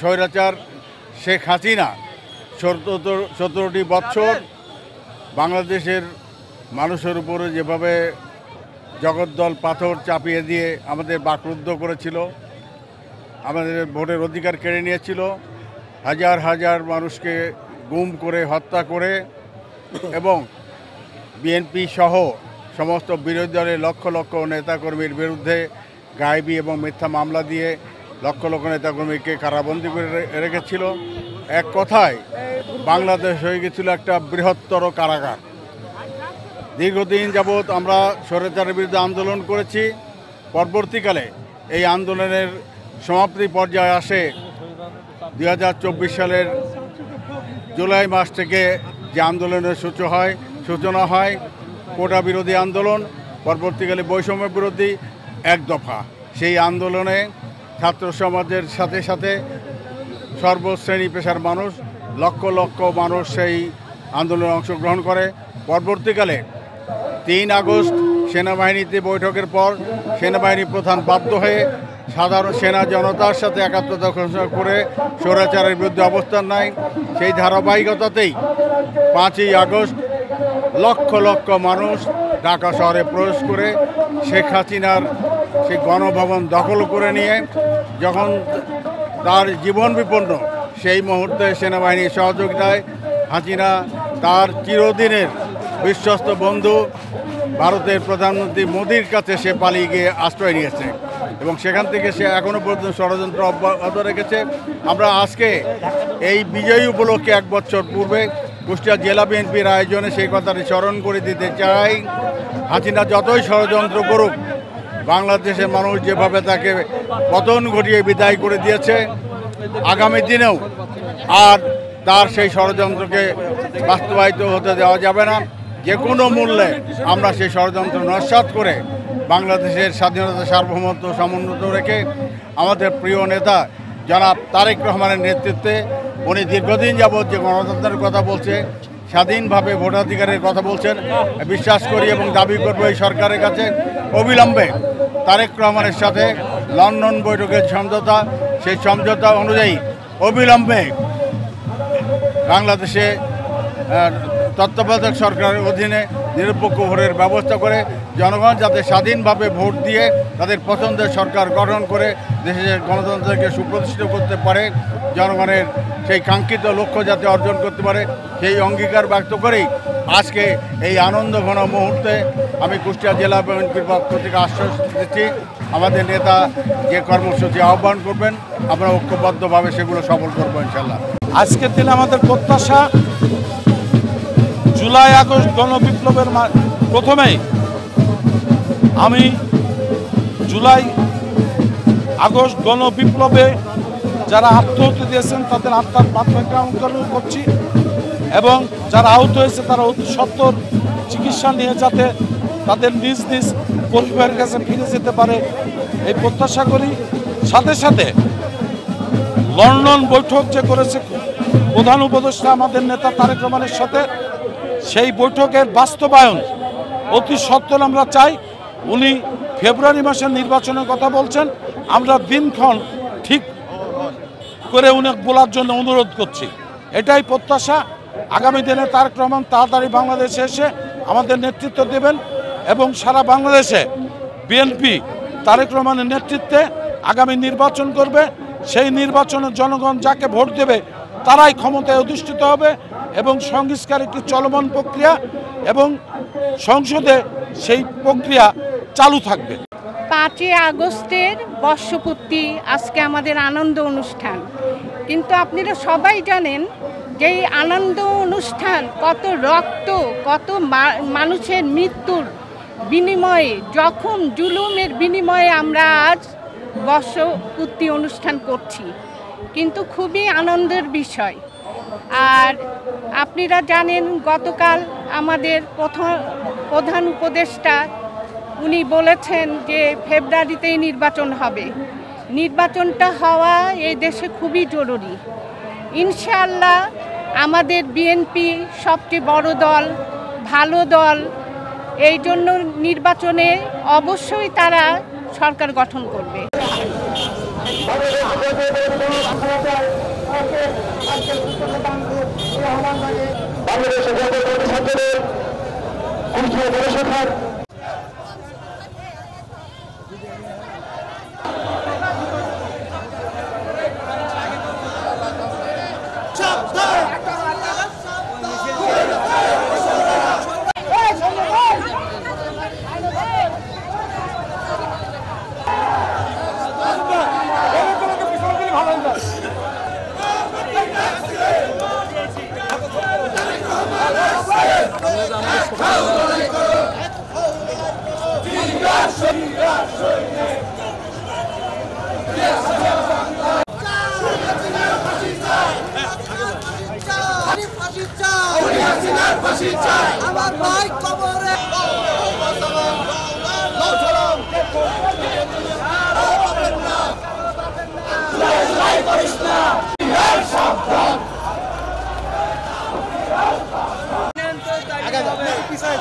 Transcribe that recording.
স্বৈরাচার শেখ হাসিনা 17টি বছর বাংলাদেশের মানুষের উপরে যেভাবে জগদ্দল পাথর চাপিয়ে দিয়ে আমাদের বাকরুদ্ধ করেছিল, আমাদের ভোটের অধিকার কেড়ে নিয়েছিল, হাজার হাজার মানুষকে গুম করে হত্যা করে এবং বিএনপি সহ সমস্ত বিরোধী দলের লক্ষ লক্ষ নেতাকর্মীর বিরুদ্ধে গায়েবী এবং মিথ্যা মামলা দিয়ে লক্ষ লক্ষ নেতাকর্মীকে কারাবন্দী করে রেখেছিল। এক কথায় বাংলাদেশ হয়ে গেছিল একটা বৃহত্তর কারাগার। দীর্ঘদিন যাবৎ আমরা স্বৈরাচারের বিরুদ্ধে আন্দোলন করেছি। পরবর্তীকালে এই আন্দোলনের সমাপ্তি পর্যায়ে আসে 2024 সালের জুলাই মাস থেকে যে আন্দোলনের সূচনা হয় কোটা বিরোধী আন্দোলন, পরবর্তীকালে বৈষম্য বিরোধী এক দফা। সেই আন্দোলনে ছাত্র সমাজের সাথে সাথে সর্বশ্রেণী পেশার মানুষ, লক্ষ লক্ষ মানুষ সেই আন্দোলনে অংশগ্রহণ করে। পরবর্তীকালে 3 আগস্ট সেনাবাহিনীতে বৈঠকের পর সেনাবাহিনী প্রধান বাধ্য হয়ে সাধারণ সেনা জনতার সাথে একাত্মতা ঘোষণা করে স্বৈরাচারের বিরুদ্ধে অবস্থান নেয়। সেই ধারাবাহিকতাতেই 5ই আগস্ট লক্ষ লক্ষ মানুষ ঢাকা শহরে প্রবেশ করে শেখ হাসিনার সেই গণভবন দখল করে নিয়ে যখন তার জীবন বিপন্ন, সেই মুহূর্তে সেনাবাহিনীর সহযোগিতায় হাসিনা তার চিরদিনের বিশ্বস্ত বন্ধু ভারতের প্রধানমন্ত্রী মোদির কাছে সে পালিয়ে গিয়ে আশ্রয় নিয়েছে এবং সেখান থেকে সে এখনও পর্যন্ত ষড়যন্ত্র অব্যাহত রেখেছে। আমরা আজকে এই বিজয়ী উপলক্ষে 1 বছর পূর্বে কুষ্টিয়া জেলা বিএনপির আয়োজনে সেই কথাটি স্মরণ করে দিতে চাই। হাসিনা যতই ষড়যন্ত্র করুক, বাংলাদেশের মানুষ যেভাবে তাকে পতন ঘটিয়ে বিদায় করে দিয়েছে, আগামী দিনেও আর তার সেই ষড়যন্ত্রকে বাস্তবায়িত হতে দেওয়া যাবে না। যে কোনো মূল্যে আমরা সেই ষড়যন্ত্র নস্যাৎ করে বাংলাদেশের স্বাধীনতা সার্বভৌমত্ব সমুন্নত রেখে আমাদের প্রিয় নেতা জনাব তারেক রহমানের নেতৃত্বে, উনি দীর্ঘদিন যাবৎ যে গণতন্ত্রের কথা বলছে, স্বাধীনভাবে ভোটাধিকারের কথা বলছেন, বিশ্বাস করি এবং দাবি করবো এই সরকারের কাছে অবিলম্বে তারেক রহমানের সাথে লন্ডন বৈঠকের সমঝোতা, সেই সমঝোতা অনুযায়ী অবিলম্বে বাংলাদেশে তত্ত্বাবধায়ক সরকারের অধীনে নিরপেক্ষ ভোটের ব্যবস্থা করে জনগণ যাতে স্বাধীনভাবে ভোট দিয়ে তাদের পছন্দের সরকার গঠন করে দেশের গণতন্ত্রকে সুপ্রতিষ্ঠিত করতে পারে, জনগণের সেই কাঙ্ক্ষিত লক্ষ্য যাতে অর্জন করতে পারে, সেই অঙ্গীকার ব্যক্ত করেই আজকে এই আনন্দঘন মুহূর্তে আমি কুষ্টিয়া জেলা বিএনপির পক্ষ থেকে আশ্বাস দিচ্ছি, আমাদের নেতা যে কর্মসূচি আহ্বান করবেন আমরা ঐক্যবদ্ধভাবে সেগুলো সফল করবো ইনশাল্লাহ। আজকের দিনে আমাদের প্রত্যাশা জুলাই আগস্ট গণবিপ্লবের প্রথমেই আমি জুলাই আগস্ট গণবিপ্লবে যারা আত্মহত্যা দিয়েছেন তাদের আত্মার প্রাথমিক কামনা করছি এবং যারা আহত হয়েছে তারা অতি সত্বর চিকিৎসা নিয়ে যাতে তাদের নিজ নিজ পরিবারের কাছে ফিরে যেতে পারে এই প্রত্যাশা করি। সাথে সাথে লন্ডন বৈঠক যে করেছে প্রধান উপদেষ্টা আমাদের নেতা তারেক রহমানের সাথে, সেই বৈঠকের বাস্তবায়ন অতি সত্বর আমরা চাই। উনি ফেব্রুয়ারি মাসের নির্বাচনের কথা বলছেন, আমরা দিনক্ষণ ঠিক করে উনি বলার জন্য অনুরোধ করছি। এটাই প্রত্যাশা, আগামী দিনে তারেক রহমান তাড়াতাড়ি বাংলাদেশে এসে আমাদের নেতৃত্ব দেবেন এবং সারা বাংলাদেশে বিএনপি তারেক রহমানের নেতৃত্বে আগামী নির্বাচন করবে। সেই নির্বাচনে জনগণ যাকে ভোট দেবে তারাই ক্ষমতায় অধিষ্ঠিত হবে এবং সংস্কার একটি চলমান প্রক্রিয়া এবং সংসদে সেই প্রক্রিয়া চালু থাকবে। 5ই আগস্টের বর্ষপূর্তি আজকে আমাদের আনন্দ অনুষ্ঠান, কিন্তু আপনারা সবাই জানেন যে এই আনন্দ অনুষ্ঠান কত রক্ত, কত মানুষের মৃত্যুর বিনিময়ে, জখম জুলুমের বিনিময়ে আমরা আজ বর্ষপূর্তি অনুষ্ঠান করছি, কিন্তু খুবই আনন্দের বিষয়। আর আপনারা জানেন গতকাল আমাদের প্রধান উপদেষ্টা উনি বলেছেন যে ফেব্রুয়ারিতেই নির্বাচন হবে। নির্বাচনটা হওয়া এই দেশে খুবই জরুরি। ইনশাআল্লাহ আমাদের বিএনপি সবচেয়ে বড় দল, ভালো দল, এই জন্য নির্বাচনে অবশ্যই তারা সরকার গঠন করবে। বাংলাদেশের জাতীয় ছাত্রদের কুষ্টিয়া জনসভার আমার ভাই কবরে পিছায়